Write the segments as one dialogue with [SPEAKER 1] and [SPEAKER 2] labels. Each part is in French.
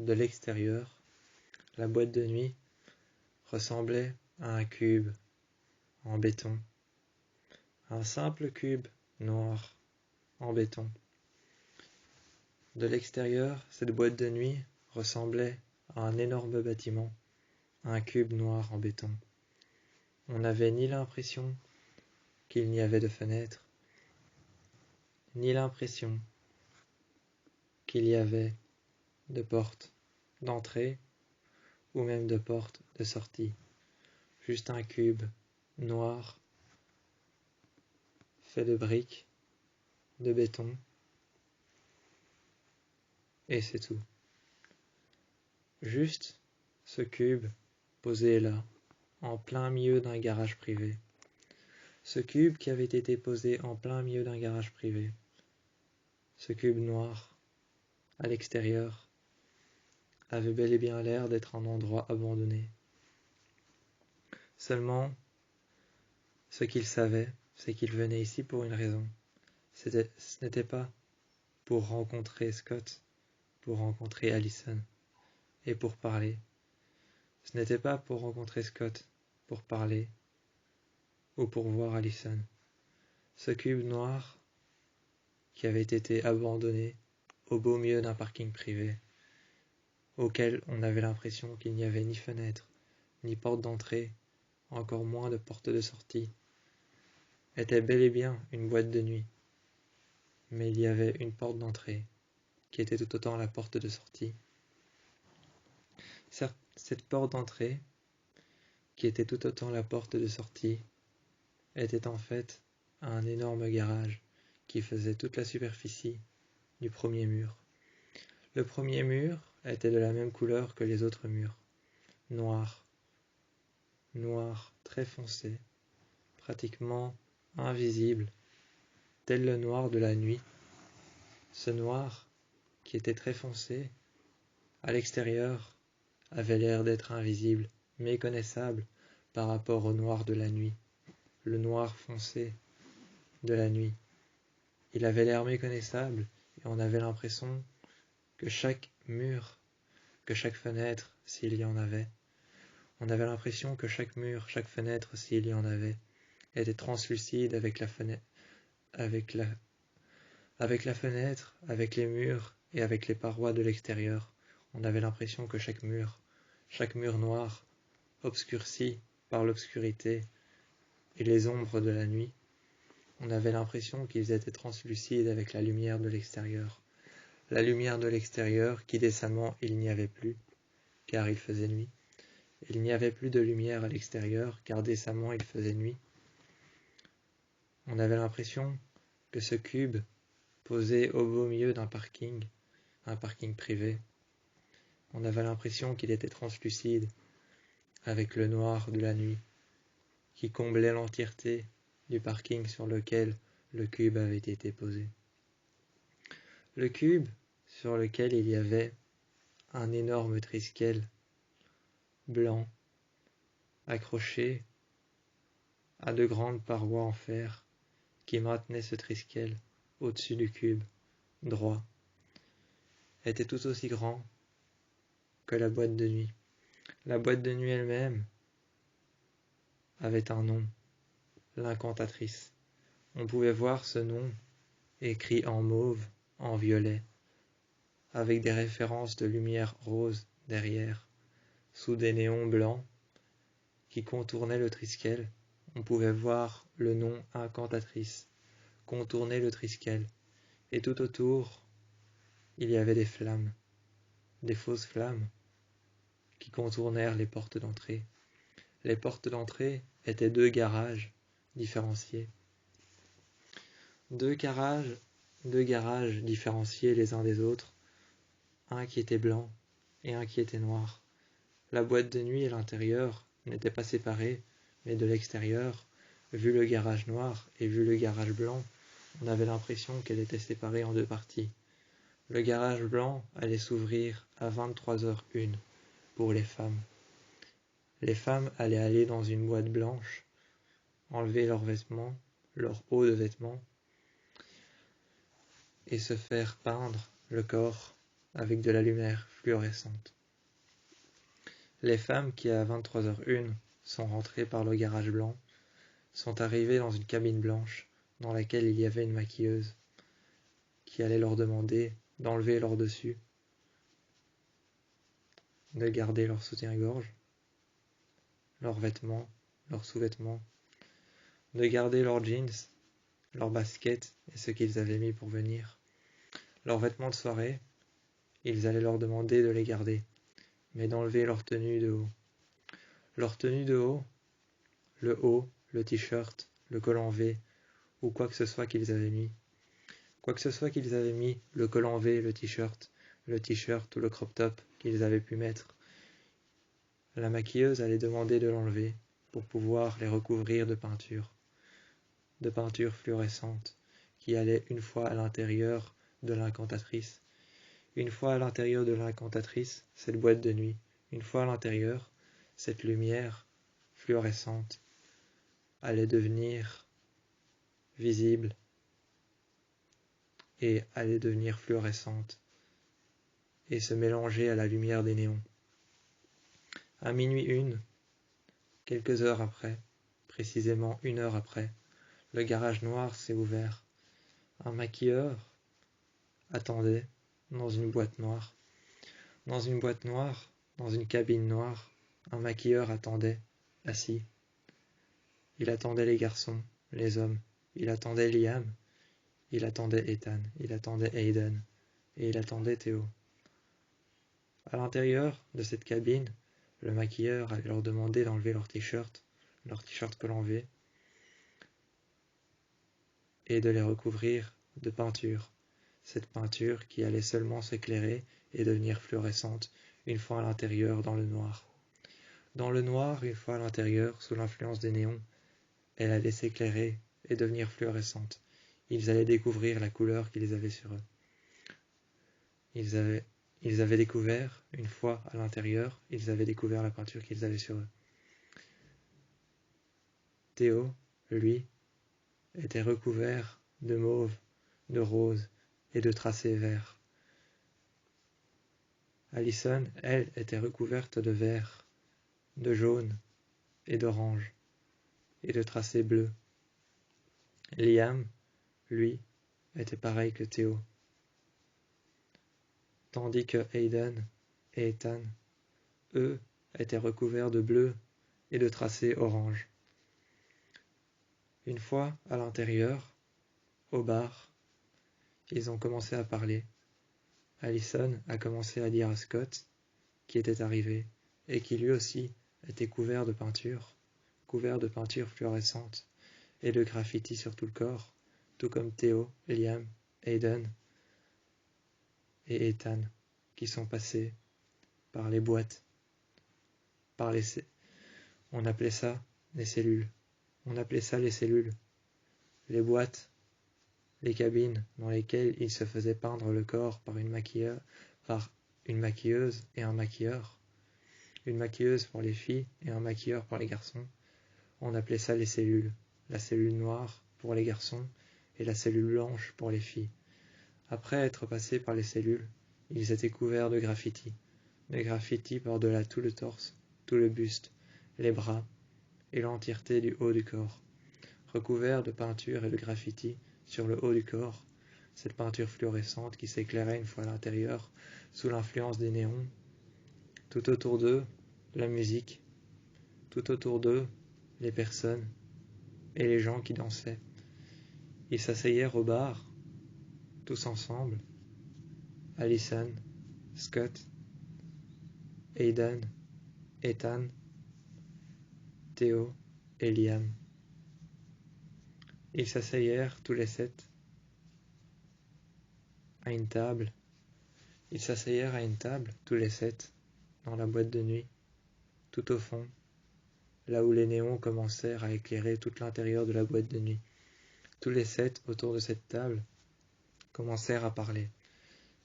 [SPEAKER 1] De l'extérieur, la boîte de nuit ressemblait à un cube en béton, un simple cube noir en béton. De l'extérieur, cette boîte de nuit ressemblait à un énorme bâtiment, un cube noir en béton. On n'avait ni l'impression qu'il n'y avait de fenêtres, ni l'impression qu'il y avait de porte d'entrée ou même de porte de sortie. Juste un cube noir fait de briques, de béton, et c'est tout. Juste ce cube posé là, en plein milieu d'un garage privé. Ce cube qui avait été posé en plein milieu d'un garage privé. Ce cube noir, à l'extérieur, avait bel et bien l'air d'être un endroit abandonné. Seulement, ce qu'il savait, c'est qu'il venait ici pour une raison. Ce n'était pas pour rencontrer Scott, pour rencontrer Allison, et pour parler. Ce n'était pas pour rencontrer Scott, pour parler, ou pour voir Allison. Ce cube noir qui avait été abandonné au beau milieu d'un parking privé, auquel on avait l'impression qu'il n'y avait ni fenêtre, ni porte d'entrée, encore moins de porte de sortie, était bel et bien une boîte de nuit. Mais il y avait une porte d'entrée, qui était tout autant la porte de sortie. Cette porte d'entrée, qui était tout autant la porte de sortie, était en fait un énorme garage qui faisait toute la superficie du premier mur. Le premier mur était de la même couleur que les autres murs, noir, noir très foncé, pratiquement invisible, tel le noir de la nuit. Ce noir, qui était très foncé, à l'extérieur, avait l'air d'être invisible, méconnaissable par rapport au noir de la nuit, le noir foncé de la nuit. Il avait l'air méconnaissable et on avait l'impression que chaque mur, que chaque fenêtre, s'il y en avait, on avait l'impression que chaque mur, chaque fenêtre, s'il y en avait, était translucide avec la fenêtre, avec la fenêtre, avec les murs et avec les parois de l'extérieur. On avait l'impression que chaque mur noir, obscurci par l'obscurité et les ombres de la nuit, on avait l'impression qu'ils étaient translucides avec la lumière de l'extérieur. La lumière de l'extérieur qui décemment il n'y avait plus, car il faisait nuit. Il n'y avait plus de lumière à l'extérieur, car décemment il faisait nuit. On avait l'impression que ce cube, posé au beau milieu d'un parking, un parking privé, on avait l'impression qu'il était translucide, avec le noir de la nuit, qui comblait l'entièreté du parking sur lequel le cube avait été posé. Le cube sur lequel il y avait un énorme triskel blanc, accroché à de grandes parois en fer qui maintenaient ce triskel au-dessus du cube, droit, était tout aussi grand que la boîte de nuit. La boîte de nuit elle-même avait un nom, l'incantatrice. On pouvait voir ce nom écrit en mauve, en violet, avec des références de lumière rose derrière, sous des néons blancs qui contournaient le triskel. On pouvait voir le nom incantatrice contourner le triskel, et tout autour, il y avait des flammes, des fausses flammes, qui contournèrent les portes d'entrée. Les portes d'entrée étaient deux garages différenciés. Deux garages différenciés les uns des autres, un qui était blanc et un qui était noir. La boîte de nuit et l'intérieur n'étaient pas séparés, mais de l'extérieur, vu le garage noir et vu le garage blanc, on avait l'impression qu'elle était séparée en deux parties. Le garage blanc allait s'ouvrir à 23h01 pour les femmes. Les femmes allaient aller dans une boîte blanche, enlever leurs vêtements, leur haut de vêtements, et se faire peindre le corps avec de la lumière fluorescente. Les femmes qui, à 23h01, sont rentrées par le garage blanc, sont arrivées dans une cabine blanche dans laquelle il y avait une maquilleuse qui allait leur demander d'enlever leur dessus, de garder leur soutien-gorge, leurs vêtements, leurs sous-vêtements, de garder leurs jeans, leurs baskets et ce qu'ils avaient mis pour venir. Leurs vêtements de soirée, ils allaient leur demander de les garder, mais d'enlever leur tenue de haut. Leur tenue de haut, le t-shirt, le col en V, ou quoi que ce soit qu'ils avaient mis. Quoi que ce soit qu'ils avaient mis, le col en V, le t-shirt ou le crop top qu'ils avaient pu mettre, la maquilleuse allait demander de l'enlever pour pouvoir les recouvrir de peinture fluorescente, qui allait une fois à l'intérieur de l'incantatrice. Une fois à l'intérieur de l'incantatrice, cette boîte de nuit, une fois à l'intérieur, cette lumière fluorescente allait devenir visible et allait devenir fluorescente et se mélanger à la lumière des néons. À minuit 1, quelques heures après, précisément 1 heure après, le garage noir s'est ouvert. Un maquilleur attendait dans une boîte noire. Dans une boîte noire, dans une cabine noire, un maquilleur attendait, assis. Il attendait les garçons, les hommes. Il attendait Liam. Il attendait Ethan. Il attendait Aiden. Et il attendait Théo. À l'intérieur de cette cabine, le maquilleur allait leur demander d'enlever leur t-shirt col en V, et de les recouvrir de peinture. Cette peinture qui allait seulement s'éclairer et devenir fluorescente une fois à l'intérieur dans le noir. Dans le noir, une fois à l'intérieur, sous l'influence des néons, elle allait s'éclairer et devenir fluorescente. Ils allaient découvrir la couleur qu'ils avaient sur eux. Ils avaient découvert, une fois à l'intérieur, ils avaient découvert la peinture qu'ils avaient sur eux. Théo, lui, était recouvert de mauve, de rose et de tracés verts. Alison, elle, était recouverte de vert, de jaune et d'orange, et de tracés bleus. Liam, lui, était pareil que Théo. Tandis que Aiden et Ethan, eux, étaient recouverts de bleu et de tracés orange. Une fois à l'intérieur, au bar, ils ont commencé à parler. Alison a commencé à dire à Scott, qui était arrivé, et qui lui aussi était couvert de peinture fluorescente, et de graffiti sur tout le corps, tout comme Théo, Liam, Aiden et Ethan, qui sont passés par les boîtes, on appelait ça les cellules. On appelait ça les cellules, les boîtes, les cabines dans lesquelles il se faisait peindre le corps par une maquilleuse et un maquilleur, une maquilleuse pour les filles et un maquilleur pour les garçons. On appelait ça les cellules, la cellule noire pour les garçons et la cellule blanche pour les filles. Après être passés par les cellules, ils étaient couverts de graffiti par-delà tout le torse, tout le buste, les bras et l'entièreté du haut du corps. Recouverts de peinture et de graffiti sur le haut du corps, cette peinture fluorescente qui s'éclairait une fois à l'intérieur sous l'influence des néons. Tout autour d'eux, la musique. Tout autour d'eux, les personnes et les gens qui dansaient. Ils s'asseyèrent au bar, tous ensemble. Alison, Scott, Aiden, Ethan, Théo et Liam. Ils s'asseyèrent tous les 7 à une table. Ils s'asseyèrent à une table, tous les 7, dans la boîte de nuit, tout au fond, là où les néons commencèrent à éclairer tout l'intérieur de la boîte de nuit. Tous les 7, autour de cette table, commencèrent à parler.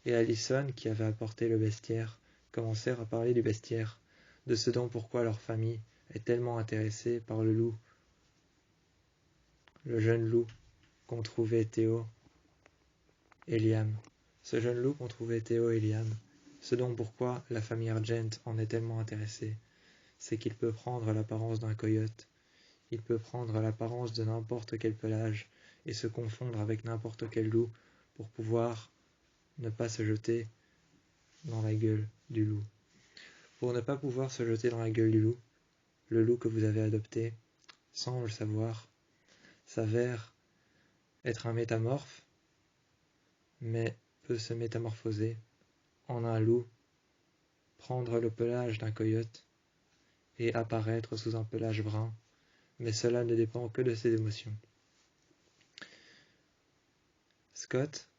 [SPEAKER 1] Et Alison, qui avait apporté le bestiaire, commencèrent à parler du bestiaire, de ce dont pourquoi leur famille est tellement intéressée par le loup, le jeune loup qu'ont trouvé Théo et Liam, ce jeune loup qu'ont trouvé Théo et Liam. Ce dont pourquoi la famille Argent en est tellement intéressée, c'est qu'il peut prendre l'apparence d'un coyote, il peut prendre l'apparence de n'importe quel pelage et se confondre avec n'importe quel loup pour pouvoir ne pas se jeter dans la gueule du loup. Pour ne pas pouvoir se jeter dans la gueule du loup, le loup que vous avez adopté, sans le savoir, s'avère être un métamorphe, mais peut se métamorphoser en un loup, prendre le pelage d'un coyote et apparaître sous un pelage brun, mais cela ne dépend que de ses émotions. Scott,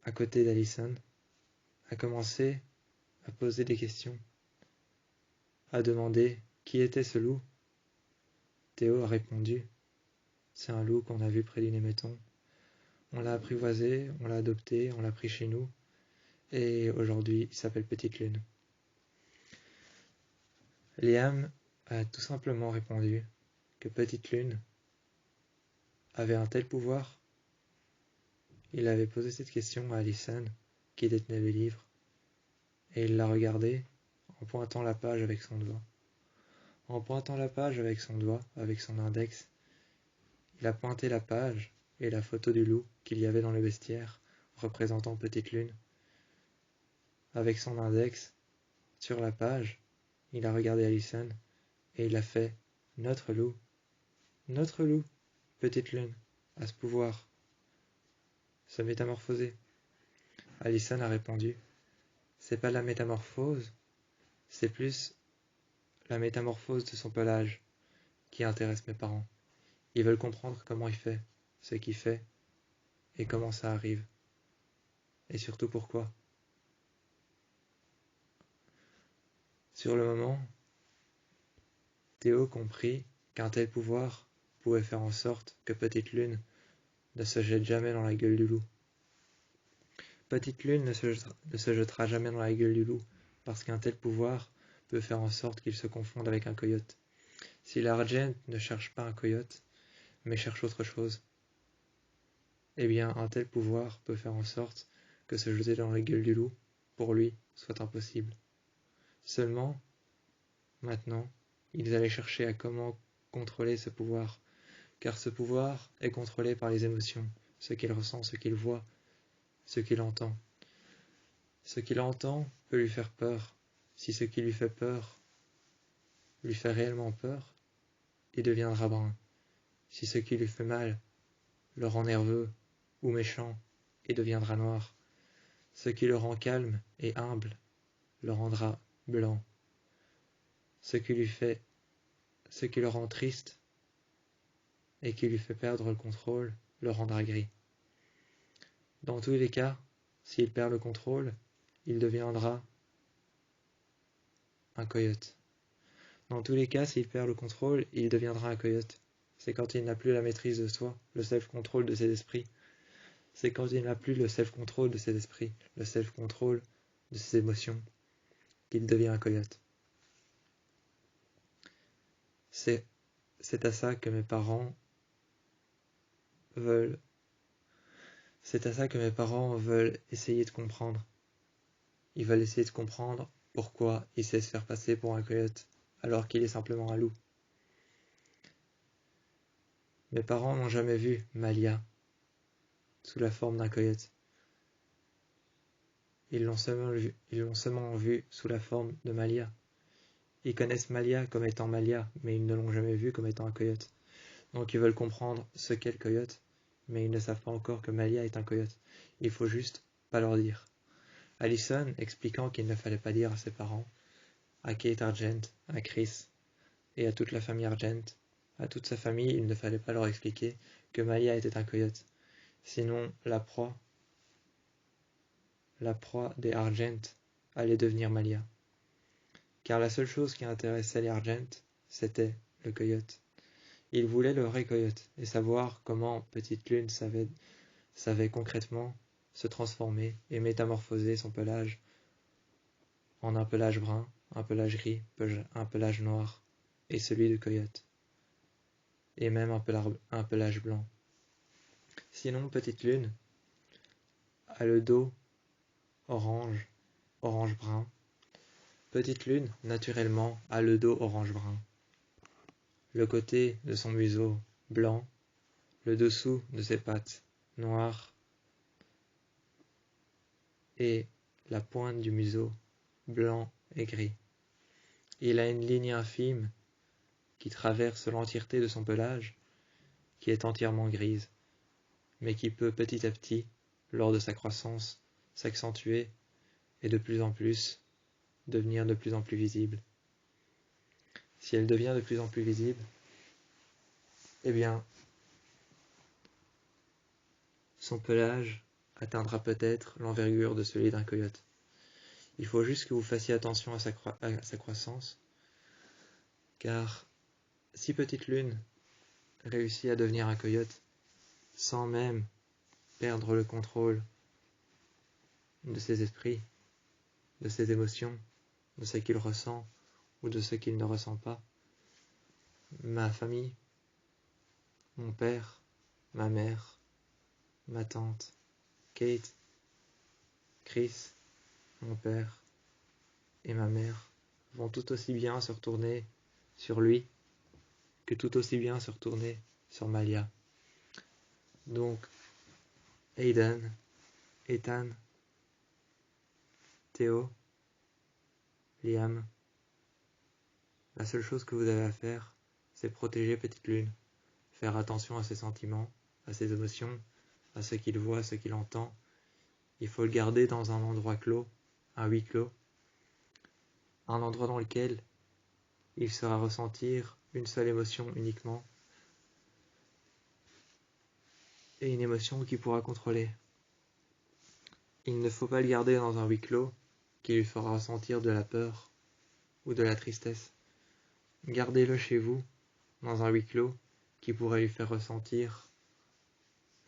[SPEAKER 1] à côté d'Allison, a commencé à poser des questions, a demandé qui était ce loup. Théo a répondu, c'est un loup qu'on a vu près d'une émetton. On l'a apprivoisé, on l'a adopté, on l'a pris chez nous, et aujourd'hui il s'appelle Petite Lune. Liam a tout simplement répondu que Petite Lune avait un tel pouvoir. Il avait posé cette question à Allison, qui détenait le livre, et il l'a regardé en pointant la page avec son doigt. En pointant la page avec son doigt, avec son index, il a pointé la page et la photo du loup qu'il y avait dans le vestiaire, représentant Petite Lune. Avec son index, sur la page, il a regardé Allison, et il a fait « Notre loup, Petite Lune, a ce pouvoir, se métamorphoser. » Allison a répondu « C'est pas la métamorphose, c'est plus la métamorphose de son pelage qui intéresse mes parents. Ils veulent comprendre comment il fait, ce qu'il fait, et comment ça arrive. Et surtout pourquoi. » Sur le moment, Théo comprit qu'un tel pouvoir pouvait faire en sorte que Petite Lune ne se jette jamais dans la gueule du loup. Petite Lune ne se jettera jamais dans la gueule du loup, parce qu'un tel pouvoir peut faire en sorte qu'il se confonde avec un coyote. Si l'Argent ne cherche pas un coyote, mais cherche autre chose, eh bien un tel pouvoir peut faire en sorte que se jeter dans la gueule du loup, pour lui, soit impossible. Seulement, maintenant, ils allaient chercher à comment contrôler ce pouvoir, car ce pouvoir est contrôlé par les émotions, ce qu'il ressent, ce qu'il voit, ce qu'il entend. Ce qu'il entend peut lui faire peur. Si ce qui lui fait peur lui fait réellement peur, il deviendra brun. Si ce qui lui fait mal le rend nerveux ou méchant, il deviendra noir. Ce qui le rend calme et humble le rendra blanc. Ce qui le rend triste et qui lui fait perdre le contrôle le rendra gris. Dans tous les cas, s'il perd le contrôle, il deviendra un coyote. Dans tous les cas, s'il perd le contrôle, il deviendra un coyote. C'est quand il n'a plus la maîtrise de soi, le self-control de ses esprits. C'est quand il n'a plus le self-control de ses esprits, le self-control de ses émotions, qu'il devient un coyote. C'est à ça que mes parents veulent. C'est à ça que mes parents veulent essayer de comprendre. Ils veulent essayer de comprendre pourquoi il sait se faire passer pour un coyote, alors qu'il est simplement un loup. Mes parents n'ont jamais vu Malia sous la forme d'un coyote. Ils l'ont seulement vu sous la forme de Malia. Ils connaissent Malia comme étant Malia, mais ils ne l'ont jamais vu comme étant un coyote. Donc ils veulent comprendre ce qu'est le coyote, mais ils ne savent pas encore que Malia est un coyote. Il faut juste pas leur dire. Allison expliquant qu'il ne fallait pas dire à ses parents, à Kate Argent, à Chris et à toute la famille Argent, à toute sa famille, il ne fallait pas leur expliquer que Malia était un coyote. Sinon, la proie des Argent allait devenir Malia. Car la seule chose qui intéressait les Argent, c'était le coyote. Ils voulaient le vrai coyote et savoir comment Petite Lune savait concrètement se transformer et métamorphoser son pelage en un pelage brun, un pelage gris, un pelage noir et celui du coyote. Et même un pelage blanc. Sinon, Petite Lune a le dos orange, orange-brun. Petite Lune, naturellement, a le dos orange-brun. Le côté de son museau, blanc, le dessous de ses pattes, noir, et la pointe du museau, blanc et gris. Il a une ligne infime qui traverse l'entièreté de son pelage, qui est entièrement grise, mais qui peut petit à petit, lors de sa croissance, s'accentuer et de plus en plus devenir de plus en plus visible. Si elle devient de plus en plus visible, eh bien, son pelage atteindra peut-être l'envergure de celui d'un coyote. Il faut juste que vous fassiez attention à sa croissance, car si Petite Lune réussit à devenir un coyote sans même perdre le contrôle de ses esprits, de ses émotions, de ce qu'il ressent ou de ce qu'il ne ressent pas, ma famille, mon père, ma mère, ma tante, Kate, Chris, mon père et ma mère vont tout aussi bien se retourner sur lui que tout aussi bien se retourner sur Malia. Donc, Aiden, Ethan, Théo, Liam, la seule chose que vous avez à faire, c'est protéger Petite Lune, faire attention à ses sentiments, à ses émotions, à ce qu'il voit, à ce qu'il entend. Il faut le garder dans un endroit clos, un huis clos, un endroit dans lequel il saura ressentir une seule émotion uniquement, et une émotion qu'il pourra contrôler. Il ne faut pas le garder dans un huis clos qui lui fera ressentir de la peur ou de la tristesse. Gardez-le chez vous, dans un huis clos qui pourrait lui faire ressentir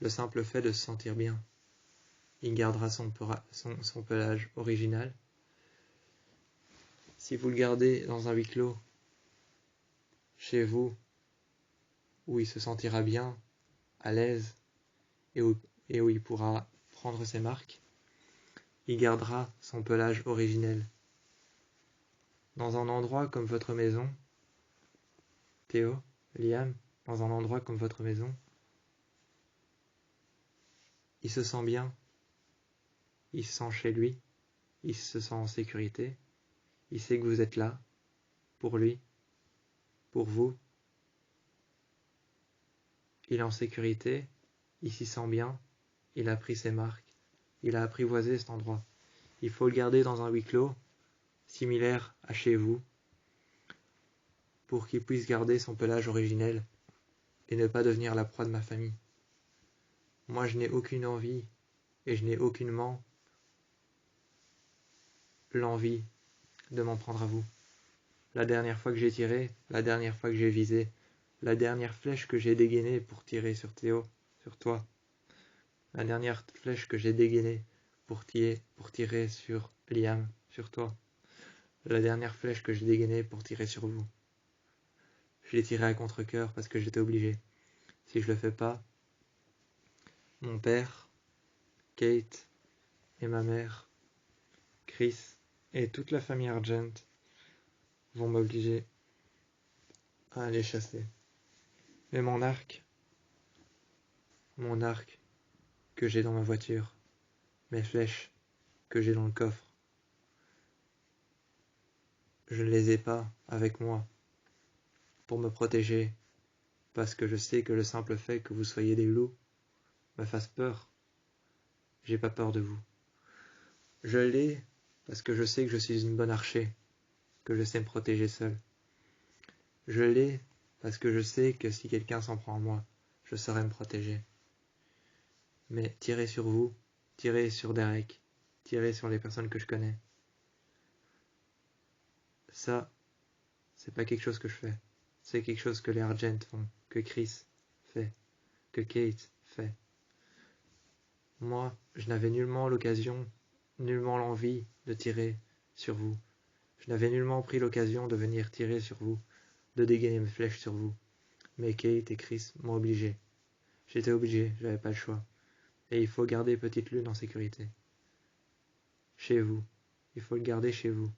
[SPEAKER 1] le simple fait de se sentir bien. Il gardera son pelage original. Si vous le gardez dans un huis clos chez vous, où il se sentira bien, à l'aise, et où il pourra prendre ses marques, il gardera son pelage originel. Dans un endroit comme votre maison, Théo, Liam, dans un endroit comme votre maison, il se sent bien, il se sent chez lui, il se sent en sécurité, il sait que vous êtes là, pour lui, pour vous. Il est en sécurité, il s'y sent bien, il a pris ses marques, il a apprivoisé cet endroit. Il faut le garder dans un huis clos, similaire à chez vous, pour qu'il puisse garder son pelage originel et ne pas devenir la proie de ma famille. Moi, je n'ai aucune envie, et je n'ai aucunement l'envie de m'en prendre à vous. La dernière fois que j'ai tiré, la dernière fois que j'ai visé, la dernière flèche que j'ai dégainée pour tirer sur Théo, sur toi, la dernière flèche que j'ai dégainée pour tirer sur Liam, sur toi, la dernière flèche que j'ai dégainée pour tirer sur vous. Je l'ai tiré à contre-cœur parce que j'étais obligé. Si je le fais pas, mon père, Kate et ma mère, Chris et toute la famille Argent vont m'obliger à aller chasser. Mais mon arc que j'ai dans ma voiture, mes flèches que j'ai dans le coffre, je ne les ai pas avec moi pour me protéger, parce que je sais que le simple fait que vous soyez des loups me fasse peur. J'ai pas peur de vous. Je l'ai parce que je sais que je suis une bonne archer, que je sais me protéger seul. Je l'ai parce que je sais que si quelqu'un s'en prend en moi, je saurai me protéger. Mais tirer sur vous, tirer sur Derek, tirer sur les personnes que je connais, ça, c'est pas quelque chose que je fais. C'est quelque chose que les Argent font, que Chris fait, que Kate fait. Moi, je n'avais nullement l'occasion, nullement l'envie de tirer sur vous. Je n'avais nullement pris l'occasion de venir tirer sur vous, de dégainer mes flèches sur vous. Mais Kate et Chris m'ont obligé. J'étais obligé, j'avais pas le choix. Et il faut garder Petite Lune en sécurité. chez vous. Il faut le garder chez vous.